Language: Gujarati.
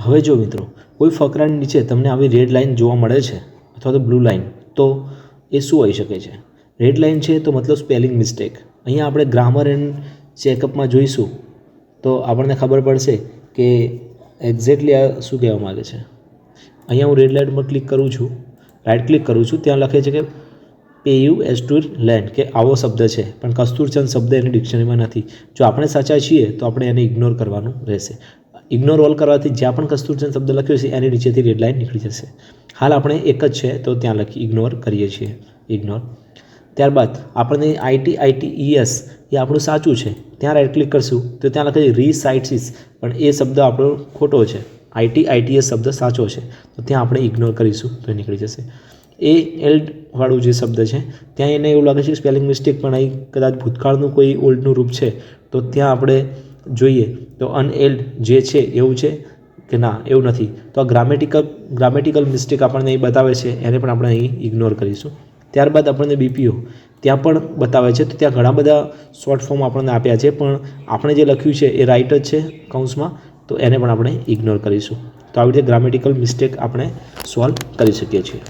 હવે જો મિત્રો કોઈ ફકરાની નીચે તમને આવી રેડ લાઇન જોવા મળે છે અથવા તો બ્લુ લાઇન, તો એ શું હોઈ શકે છે? રેડ લાઇન છે તો મતલબ સ્પેલિંગ મિસ્ટેક. અહીંયા આપણે ગ્રામર એન્ડ ચેકઅપમાં જોઈશું તો આપણને ખબર પડશે કે એક્ઝેક્ટલી આ શું કહેવા માગે છે. અહીંયા હું રેડ લાઇન પર ક્લિક કરું છું, રાઇટ ક્લિક કરું છું, ત્યાં લખે છે કે PUSTURLAND, કે આવો શબ્દ છે પણ કસ્તુરચંદ શબ્દ એની ડિક્શનરીમાં નથી. જો આપણે સાચા છીએ તો આપણે એને ઇગ્નોર કરવાનું રહેશે. ઇગ્નોર ઓલ કરવાથી જ્યાં પણ કસ્તુરચંદ શબ્દ લખ્યો છે એની નીચેથી રેડ લાઇન નીકળી જશે. હાલ આપણે એક જ છે તો ત્યાં ઇગ્નોર કરીએ છીએ, ઇગ્નોર. ત્યારબાદ આપણને ITITES એ આપણું સાચું છે, ત્યાં રાઇટ ક્લિક કરશું તો ત્યાં લખે છે રીસાઇટ્સ, પણ એ શબ્દ આપણો ખોટો છે. ITITS શબ્દ સાચો છે તો ત્યાં આપણે ઇગ્નોર કરીશું તો એ નીકળી જશે. ALD વાળું જે શબ્દ છે ત્યાં એને એવું લાગે છે સ્પેલિંગ મિસ્ટેક, પણ અહીં કદાચ ભૂતકાળનું કોઈ ઓલ્ડનું રૂપ છે તો ત્યાં આપણે જોઈએ તો અનએલ્ડ જે છે એવું છે કે ના એવું નથી, તો આ ગ્રામેટિકલ મિસ્ટેક આપણને અહીં બતાવે છે, એને પણ આપણે અહીં ઇગ્નોર કરીશું. ત્યારબાદ આપણને BPO ત્યાં પણ બતાવે છે, તો ત્યાં ઘણા બધા શોર્ટ ફોર્મ આપણને આપ્યા છે, પણ આપણે જે લખ્યું છે એ રાઇટ જ છે કૌંસમાં, તો એને પણ આપણે ઇગ્નોર કરીશું. તો આવી રીતે ગ્રામેટિકલ મિસ્ટેક આપણે સોલ્વ કરી શકીએ છીએ.